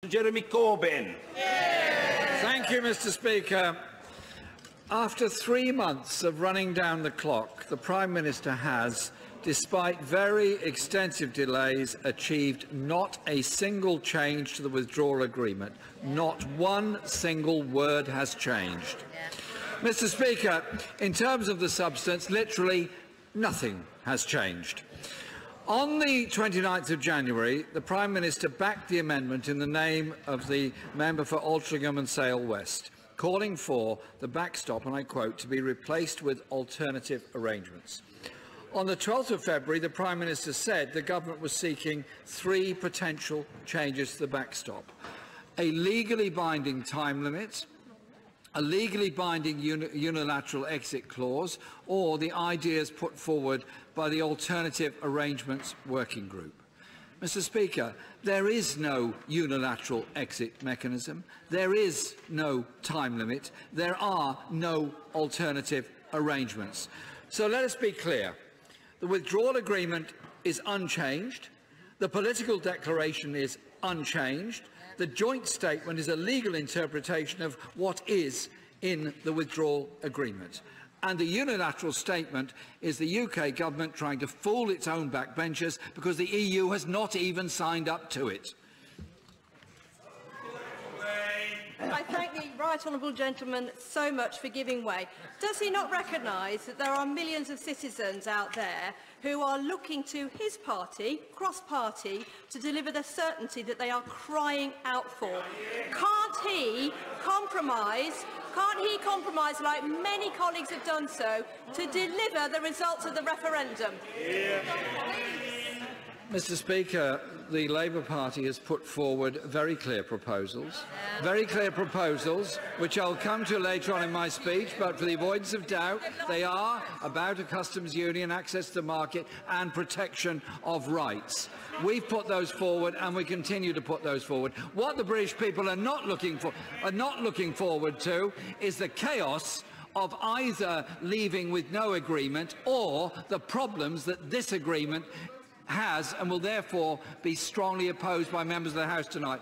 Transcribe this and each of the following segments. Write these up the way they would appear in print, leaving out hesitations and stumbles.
Jeremy Corbyn. Thank you, Mr. Speaker. After 3 months of running down the clock, the Prime Minister has, despite very extensive delays, achieved not a single change to the withdrawal agreement. Not one single word has changed. Mr. Speaker, in terms of the substance, literally nothing has changed. On the 29th of January, the Prime Minister backed the amendment in the name of the member for Altrincham and Sale West, calling for the backstop, and I quote, to be replaced with alternative arrangements. On the 12th of February, the Prime Minister said the government was seeking 3 potential changes to the backstop: a legally binding time limit, a legally binding unilateral exit clause, or the ideas put forward by the Alternative Arrangements Working Group. Mr. Speaker, there is no unilateral exit mechanism, there is no time limit, there are no alternative arrangements. So let us be clear. The withdrawal agreement is unchanged, the political declaration is unchanged, the joint statement is a legal interpretation of what is in the withdrawal agreement. And the unilateral statement is the UK government trying to fool its own backbenchers because the EU has not even signed up to it. I thank the right honourable gentleman so much for giving way. Does he not recognise that there are millions of citizens out there who are looking to his party, cross-party, to deliver the certainty that they are crying out for? Can't he compromise, like many colleagues have done so, to deliver the results of the referendum? Mr. Speaker, the Labour Party has put forward very clear proposals, which I'll come to later on in my speech, but for the avoidance of doubt, they are about a customs union, access to the market and protection of rights. We've put those forward and we continue to put those forward. What the British people are not looking forward to is the chaos of either leaving with no agreement or the problems that this agreement has and will therefore be strongly opposed by members of the House tonight.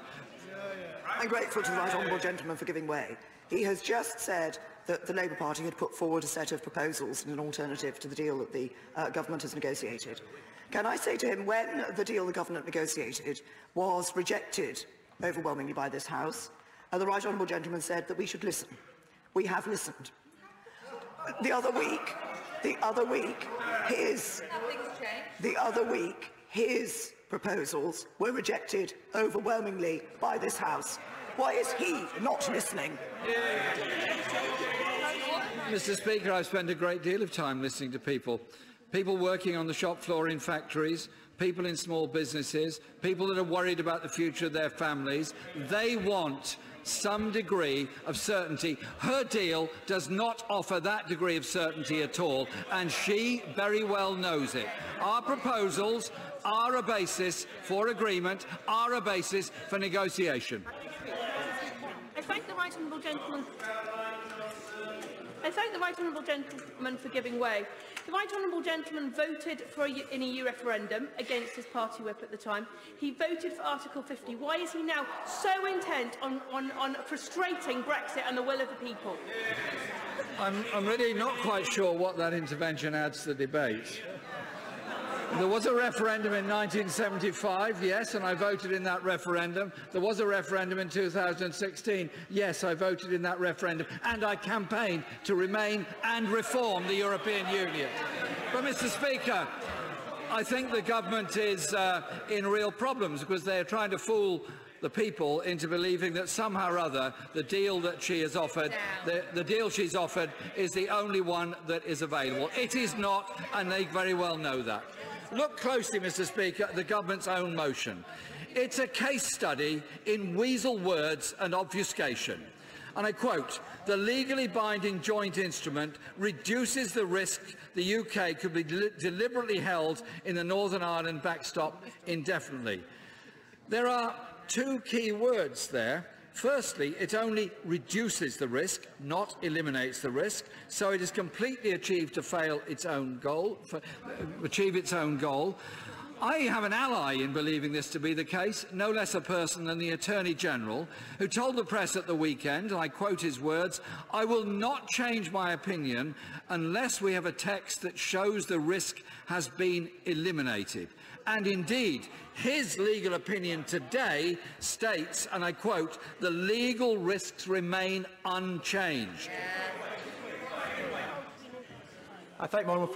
I'm grateful to the right honourable gentleman for giving way. He has just said that the Labour Party had put forward a set of proposals and an alternative to the deal that the government has negotiated. Can I say to him, when the deal the government negotiated was rejected overwhelmingly by this House, the right honourable gentleman said that we should listen. We have listened. The other week, his proposals were rejected overwhelmingly by this House. Why is he not listening? Mr. Speaker, I've spent a great deal of time listening to people working on the shop floor in factories, people in small businesses, people that are worried about the future of their families. They want some degree of certainty. Her deal does not offer that degree of certainty at all, and she very well knows it. Our proposals are a basis for agreement, are a basis for negotiation. I thank the right honourable gentleman for giving way. The right honourable gentleman voted in a EU referendum against his party whip at the time. He voted for Article 50. Why is he now so intent on frustrating Brexit and the will of the people? I'm really not quite sure what that intervention adds to the debate. There was a referendum in 1975, yes, and I voted in that referendum. There was a referendum in 2016, yes, I voted in that referendum, and I campaigned to remain and reform the European Union. But, Mr. Speaker, I think the government is in real problems because they are trying to fool the people into believing that somehow or other the deal that she has offered, the deal she's offered is the only one that is available. It is not, and they very well know that. Look closely, Mr. Speaker, at the government's own motion. It's a case study in weasel words and obfuscation. And I quote, "The legally binding joint instrument reduces the risk the UK could be deliberately held in the Northern Ireland backstop indefinitely." There are 2 key words there. Firstly, it only reduces the risk, not eliminates the risk, so it is completely achieved to fail its own goal, achieve its own goal. I have an ally in believing this to be the case, no less a person than the Attorney-General, who told the press at the weekend, and I quote his words, "I will not change my opinion unless we have a text that shows the risk has been eliminated." And indeed, his legal opinion today states, and I quote, "the legal risks remain unchanged." I thank my honourable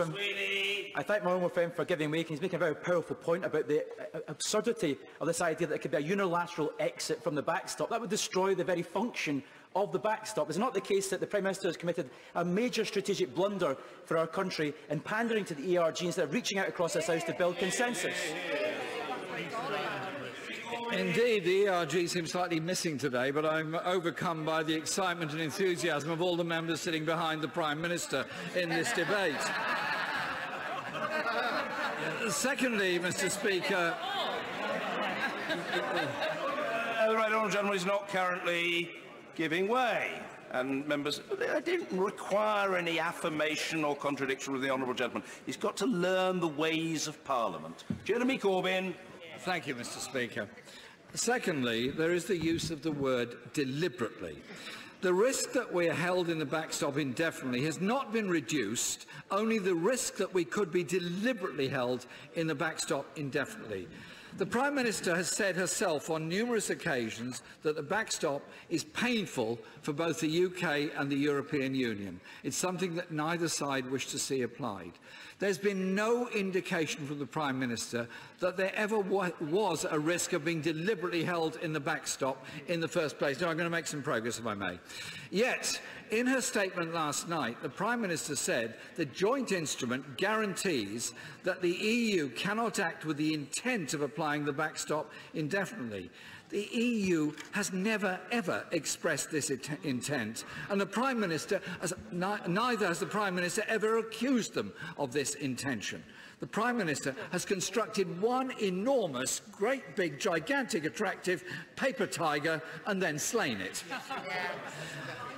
friend for giving way. He's making a very powerful point about the absurdity of this idea that it could be a unilateral exit from the backstop. That would destroy the very function of the backstop. It's not the case that the Prime Minister has committed a major strategic blunder for our country in pandering to the ERG instead of reaching out across this House to build consensus. Indeed, the ERG seems slightly missing today, but I'm overcome by the excitement and enthusiasm of all the members sitting behind the Prime Minister in this debate. Secondly, Mr. Speaker, the Right Honourable Gentleman is not currently giving way. And members, I didn't require any affirmation or contradiction with the Honourable Gentleman. He's got to learn the ways of Parliament. Jeremy Corbyn. Thank you, Mr. Speaker. Secondly, there is the use of the word deliberately. The risk that we are held in the backstop indefinitely has not been reduced, only the risk that we could be deliberately held in the backstop indefinitely. The Prime Minister has said herself on numerous occasions that the backstop is painful for both the UK and the European Union. It's something that neither side wish to see applied. There's been no indication from the Prime Minister that there ever was a risk of being deliberately held in the backstop in the first place. Now, I'm going to make some progress, if I may. Yet, in her statement last night, the Prime Minister said the joint instrument guarantees that the EU cannot act with the intent of applying the backstop indefinitely. The EU has never, ever expressed this intent, and the Prime Minister, neither has the Prime Minister ever accused them of this intention. The Prime Minister has constructed one enormous, great big, gigantic, attractive paper tiger and then slain it.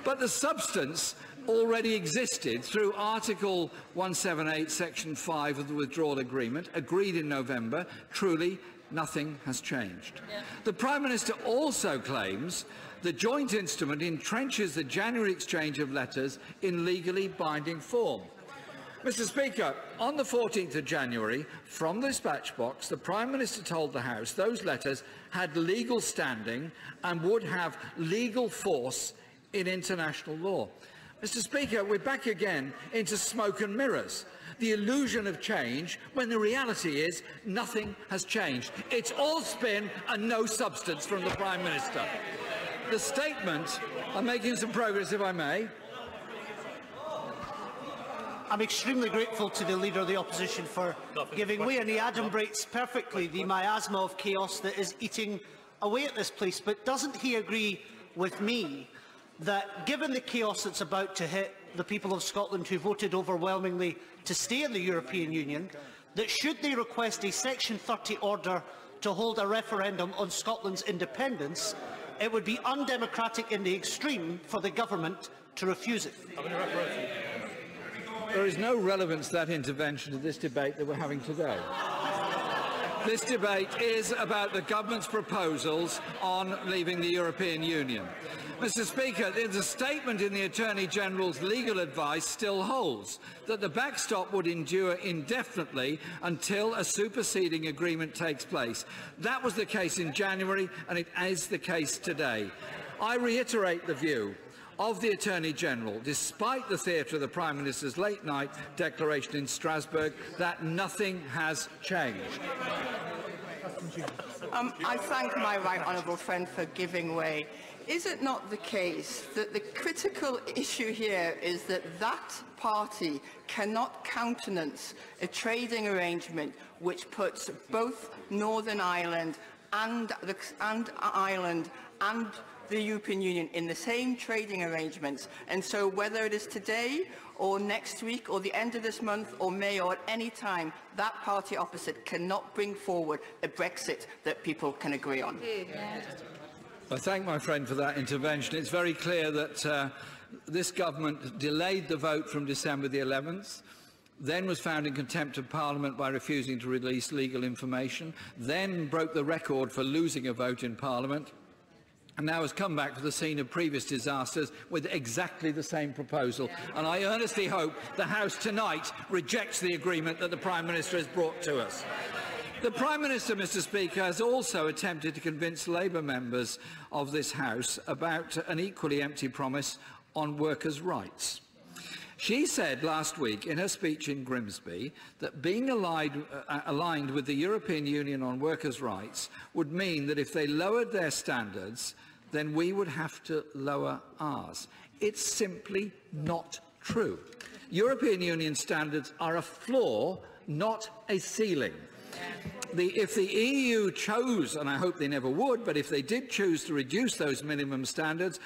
But the substance already existed through Article 178, Section 5 of the Withdrawal Agreement, agreed in November. Truly, nothing has changed. The Prime Minister also claims the joint instrument entrenches the January exchange of letters in legally binding form. Mr. Speaker, on the 14th of January, from the dispatch box, the Prime Minister told the House those letters had legal standing and would have legal force in international law. Mr. Speaker, we're back again into smoke and mirrors. The illusion of change when the reality is nothing has changed. It's all spin and no substance from the Prime Minister. The statement, I'm making some progress if I may. I'm extremely grateful to the Leader of the Opposition for giving way, and he adumbrates perfectly the miasma of chaos that is eating away at this place. But doesn't he agree with me that, given the chaos that's about to hit the people of Scotland who voted overwhelmingly to stay in the European Union, that should they request a Section 30 order to hold a referendum on Scotland's independence, it would be undemocratic in the extreme for the government to refuse it? There is no relevance to that intervention to this debate that we're having today. This debate is about the government's proposals on leaving the European Union. Mr. Speaker, the statement in the Attorney-General's legal advice still holds that the backstop would endure indefinitely until a superseding agreement takes place. That was the case in January, and it is the case today. I reiterate the view of the Attorney-General, despite the theatre of the Prime Minister's late-night declaration in Strasbourg, that nothing has changed. I thank my right honourable friend for giving way. Is it not the case that the critical issue here is that that party cannot countenance a trading arrangement which puts both Northern Ireland and Ireland and the European Union in the same trading arrangements, and so whether it is today or next week or the end of this month or May or at any time, that party opposite cannot bring forward a Brexit that people can agree on? I thank my friend for that intervention. It's very clear that this government delayed the vote from December the 11th. then was found in contempt of Parliament by refusing to release legal information, then broke the record for losing a vote in Parliament, and now has come back to the scene of previous disasters with exactly the same proposal. And I earnestly hope the House tonight rejects the agreement that the Prime Minister has brought to us. The Prime Minister, Mr Speaker, has also attempted to convince Labour members of this House about an equally empty promise on workers' rights. She said last week in her speech in Grimsby that being aligned with the European Union on workers' rights would mean that if they lowered their standards, then we would have to lower ours. It's simply not true. European Union standards are a floor, not a ceiling. If the EU chose, and I hope they never would, but if they did choose to reduce those minimum standards,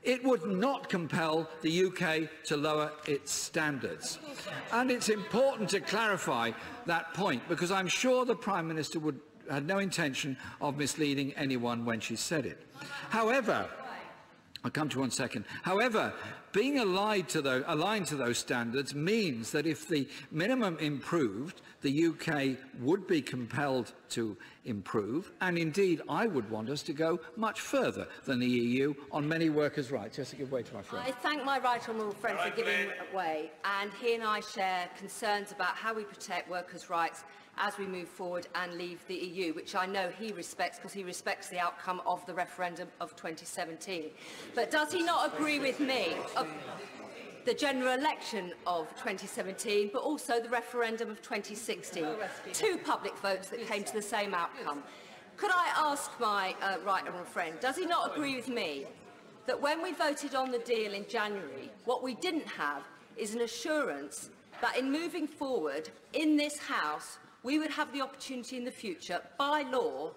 it would not compel the UK to lower its standards. And it's important to clarify that point, because I'm sure the Prime Minister had no intention of misleading anyone when she said it. However, I'll come to one second. However, being aligned to those standards means that if the minimum improved, the UK would be compelled to improve, and indeed I would want us to go much further than the EU on many workers' rights. Just to give way to my friend. I thank my right honourable friend for giving way, and he and I share concerns about how we protect workers' rights as we move forward and leave the EU, which I know he respects because he respects the outcome of the referendum of 2017. But does he not agree with me of the general election of 2017, but also the referendum of 2016? Two public votes that came to the same outcome. Could I ask my right honourable friend, does he not agree with me that when we voted on the deal in January, what we didn't have is an assurance that in moving forward in this House, we would have the opportunity in the future, by law,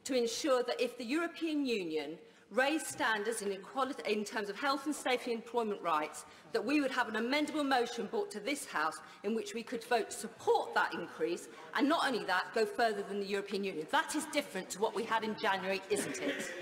to ensure that if the European Union raised standards in equality in terms of health and safety and employment rights, that we would have an amendable motion brought to this House in which we could vote to support that increase, and not only that, go further than the European Union. That is different to what we had in January, isn't it?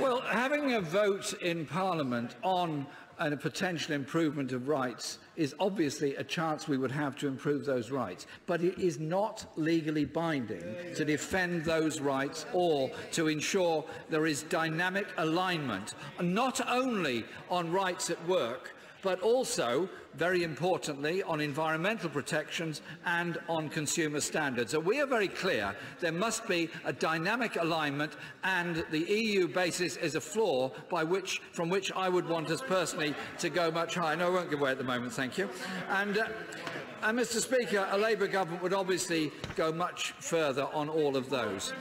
Well, having a vote in Parliament on a potential improvement of rights is obviously a chance we would have to improve those rights, but it is not legally binding to defend those rights or to ensure there is dynamic alignment, not only on rights at work, but also, very importantly, on environmental protections and on consumer standards. So we are very clear there must be a dynamic alignment, and the EU basis is a floor from which I would want us personally to go much higher. No, I won't give way at the moment, thank you. And Mr Speaker, a Labour government would obviously go much further on all of those.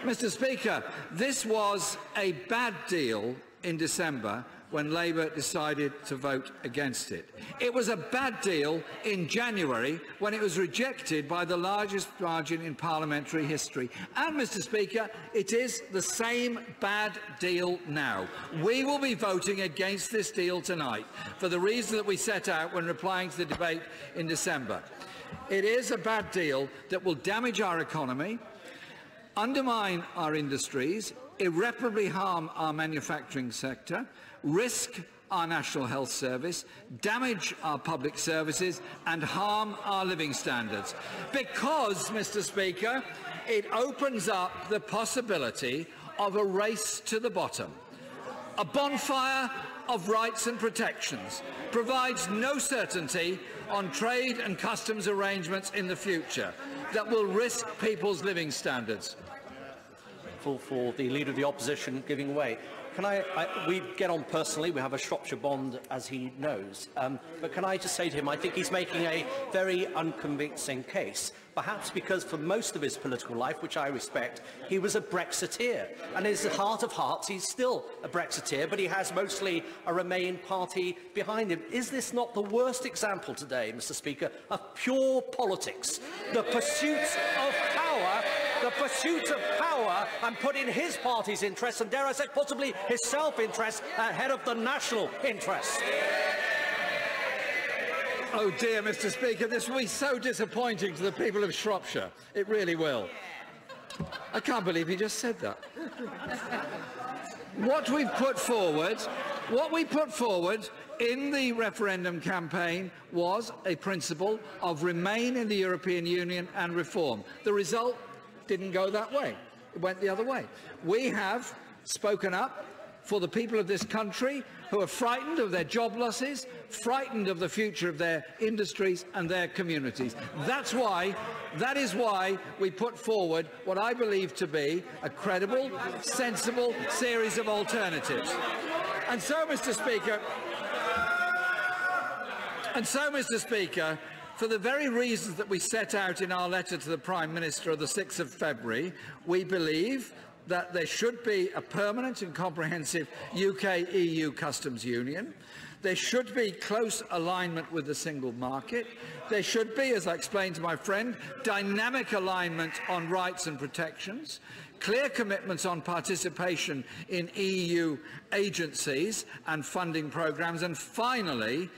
Mr Speaker, this was a bad deal in December when Labour decided to vote against it. It was a bad deal in January when it was rejected by the largest margin in parliamentary history. And, Mr Speaker, it is the same bad deal now. We will be voting against this deal tonight for the reason that we set out when replying to the debate in December. It is a bad deal that will damage our economy, undermine our industries, irreparably harm our manufacturing sector, risk our National Health Service, damage our public services and harm our living standards. Because, Mr Speaker, it opens up the possibility of a race to the bottom. A bonfire of rights and protections provides no certainty on trade and customs arrangements in the future that will risk people's living standards. For the Leader of the Opposition giving way. We get on personally, we have a Shropshire bond, as he knows, but can I just say to him, I think he's making a very unconvincing case, perhaps because for most of his political life, which I respect, he was a Brexiteer, and in his heart of hearts, he's still a Brexiteer, but he has mostly a Remain party behind him. Is this not the worst example today, Mr Speaker, of pure politics, the pursuit of power and putting his party's interests, and dare I say possibly his self-interest, ahead of the national interest? Oh dear, Mr Speaker, this will be so disappointing to the people of Shropshire. It really will. I can't believe he just said that. What we put forward in the referendum campaign was a principle of remain in the European Union and reform. The result didn't go that way. It went the other way. We have spoken up for the people of this country who are frightened of their job losses, frightened of the future of their industries and their communities. That is why we put forward what I believe to be a credible, sensible series of alternatives. And so, Mr. Speaker, for the very reasons that we set out in our letter to the Prime Minister of the 6th of February, we believe that there should be a permanent and comprehensive UK-EU customs union. There should be close alignment with the single market. There should be, as I explained to my friend, dynamic alignment on rights and protections, clear commitments on participation in EU agencies and funding programmes, and finally,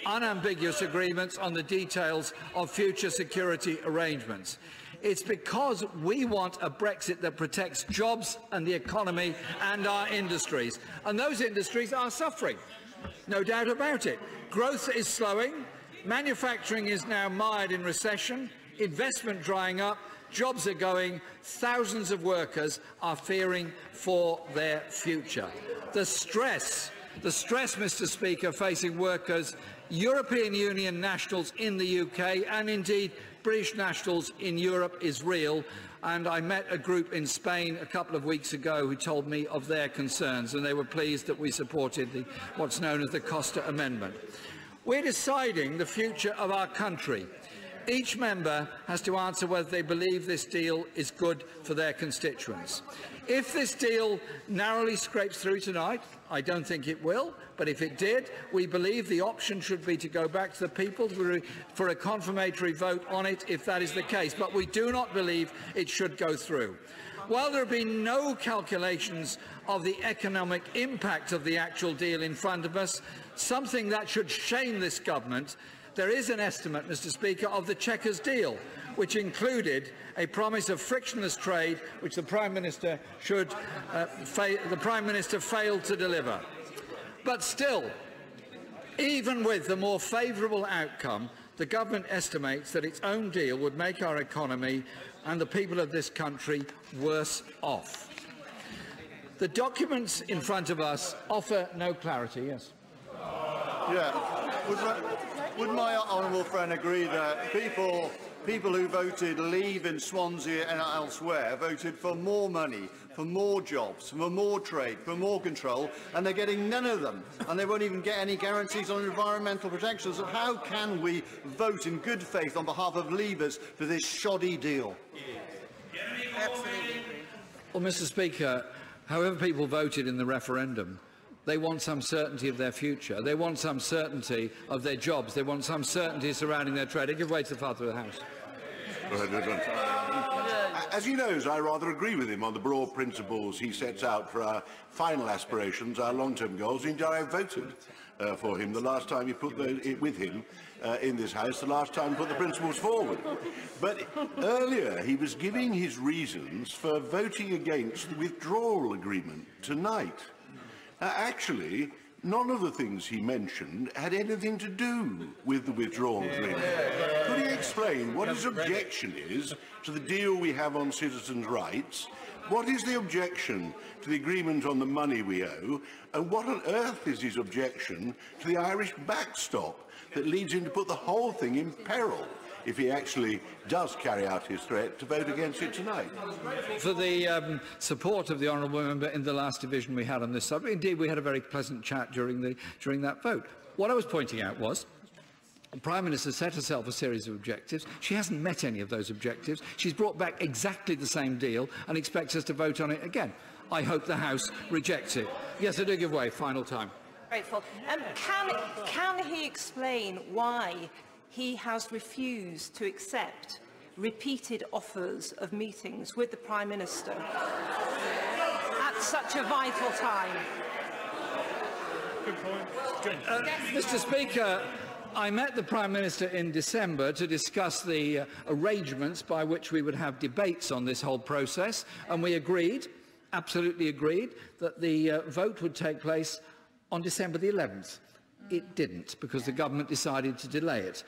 unambiguous agreements on the details of future security arrangements. It's because we want a Brexit that protects jobs and the economy and our industries. And those industries are suffering, no doubt about it. Growth is slowing, manufacturing is now mired in recession, investment drying up, jobs are going, thousands of workers are fearing for their future. The stress, Mr. Speaker, facing workers, European Union nationals in the UK and indeed British nationals in Europe is real, and I met a group in Spain a couple of weeks ago who told me of their concerns, and they were pleased that we supported what's known as the Costa Amendment. We're deciding the future of our country. Each member has to answer whether they believe this deal is good for their constituents. If this deal narrowly scrapes through tonight, I don't think it will, but if it did, we believe the option should be to go back to the people for a confirmatory vote on it if that is the case, but we do not believe it should go through. While there have been no calculations of the economic impact of the actual deal in front of us, something that should shame this government, there is an estimate, Mr. Speaker, of the Chequers deal, which included a promise of frictionless trade, which the Prime Minister failed to deliver. But still, even with the more favourable outcome, the government estimates that its own deal would make our economy and the people of this country worse off. The documents in front of us offer no clarity. Yes. Yeah. Would my honourable friend agree that people who voted leave in Swansea and elsewhere voted for more money, for more jobs, for more trade, for more control, and they're getting none of them, and they won't even get any guarantees on environmental protection? So how can we vote in good faith on behalf of Leavers for this shoddy deal? Well, Mr. Speaker, however people voted in the referendum, they want some certainty of their future. They want some certainty of their jobs. They want some certainty surrounding their trade. I give way to the Father of the House. As he knows, I rather agree with him on the broad principles he sets out for our final aspirations, our long-term goals. Indeed, I voted for him the last time he put with him in this House, the last time he put the principles forward. But earlier, he was giving his reasons for voting against the withdrawal agreement tonight. Actually, none of the things he mentioned had anything to do with the withdrawal agreement. Could he explain what his objection is to the deal we have on citizens' rights? What is the objection to the agreement on the money we owe? And what on earth is his objection to the Irish backstop that leads him to put the whole thing in peril if he actually does carry out his threat to vote against it tonight? For the support of the honourable member in the last division we had on this subject. Indeed, we had a very pleasant chat during that vote. What I was pointing out was the Prime Minister set herself a series of objectives. She hasn't met any of those objectives. She's brought back exactly the same deal and expects us to vote on it again. I hope the House rejects it. Yes, I do give way. Final time. Grateful. Can he explain why he has refused to accept repeated offers of meetings with the Prime Minister at such a vital time? Mr. Speaker, I met the Prime Minister in December to discuss the arrangements by which we would have debates on this whole process, and we agreed, absolutely agreed, that the vote would take place on December the 11th. It didn't, because the government decided to delay it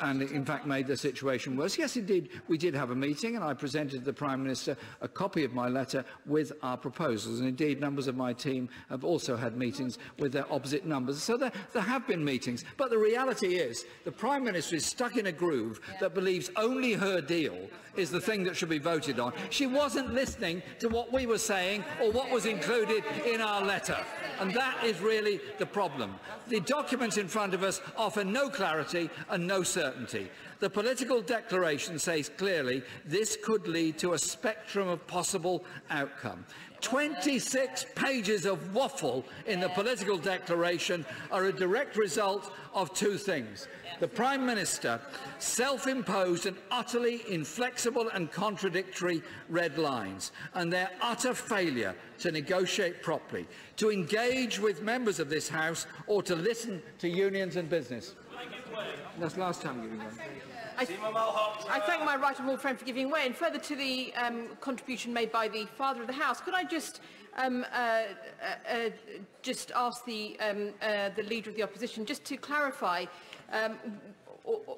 and in fact made the situation worse. Yes, indeed, we did have a meeting, and I presented the Prime Minister a copy of my letter with our proposals, and indeed members of my team have also had meetings with their opposite numbers. So there have been meetings, but the reality is the Prime Minister is stuck in a groove that believes only her deal is the thing that should be voted on. She wasn't listening to what we were saying or what was included in our letter, and that is really the problem. The documents in front of us offer no clarity and no certainty. The political declaration says clearly this could lead to a spectrum of possible outcome. 26 pages of waffle in the political declaration are a direct result of two things. The Prime Minister self-imposed and utterly inflexible and contradictory red lines, and their utter failure to negotiate properly, to engage with members of this House or to listen to unions and business. That's the last time giving way. I thank my right honourable friend for giving way, and further to the contribution made by the Father of the House, could I just ask the Leader of the Opposition just to clarify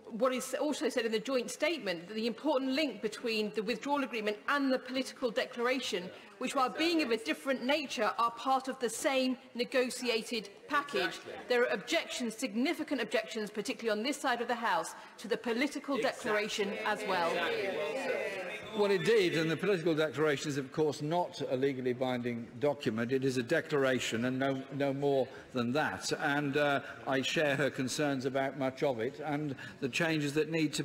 what is also said in the joint statement, the important link between the withdrawal agreement and the political declaration, which, while being of a different nature, are part of the same negotiated package. Exactly. There are objections, significant objections, particularly on this side of the House, to the political declaration as well. Well, indeed, and the political declaration is, of course, not a legally binding document. It is a declaration and no more than that. And I share her concerns about much of it and the changes that need to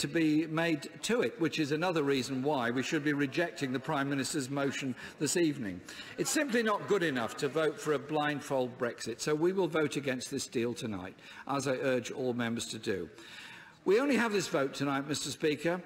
be made to it, which is another reason why we should be rejecting the Prime Minister's motion this evening. It's simply not good enough to vote for a blindfold Brexit, so we will vote against this deal tonight, as I urge all members to do. We only have this vote tonight, Mr. Speaker,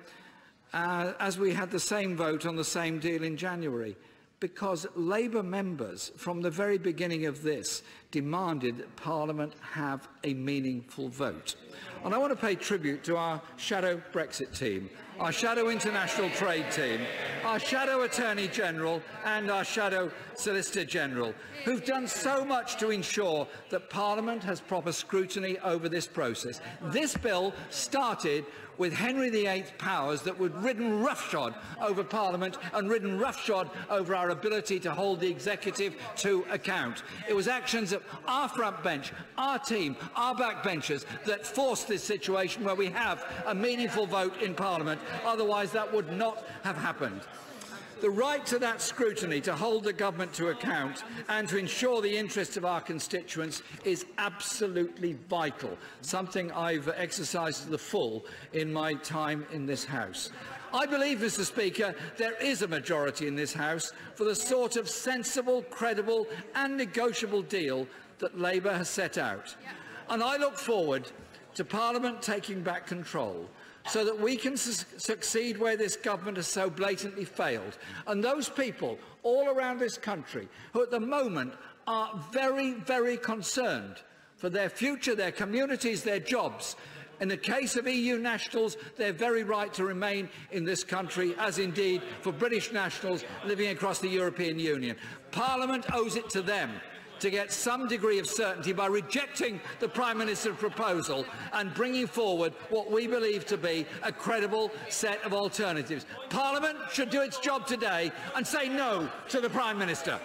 as we had the same vote on the same deal in January, because Labour members from the very beginning of this demanded that Parliament have a meaningful vote. And I want to pay tribute to our shadow Brexit team, our shadow international trade team, our shadow Attorney General and our shadow Solicitor General, who've done so much to ensure that Parliament has proper scrutiny over this process. This bill started with Henry VIII powers that would ridden roughshod over Parliament and ridden roughshod over our ability to hold the executive to account. It was actions of our front bench, our team, our backbenchers that forced this situation where we have a meaningful vote in Parliament. Otherwise, that would not have happened. The right to that scrutiny, to hold the government to account and to ensure the interests of our constituents is absolutely vital, something I've exercised to the full in my time in this House. I believe, Mr. Speaker, there is a majority in this House for the sort of sensible, credible and negotiable deal that Labour has set out. And I look forward to Parliament taking back control, so that we can succeed where this government has so blatantly failed. And those people all around this country who at the moment are very, very concerned for their future, their communities, their jobs. In the case of EU nationals, their very right to remain in this country, as indeed for British nationals living across the European Union. Parliament owes it to them to get some degree of certainty by rejecting the Prime Minister's proposal and bringing forward what we believe to be a credible set of alternatives. Parliament should do its job today and say no to the Prime Minister.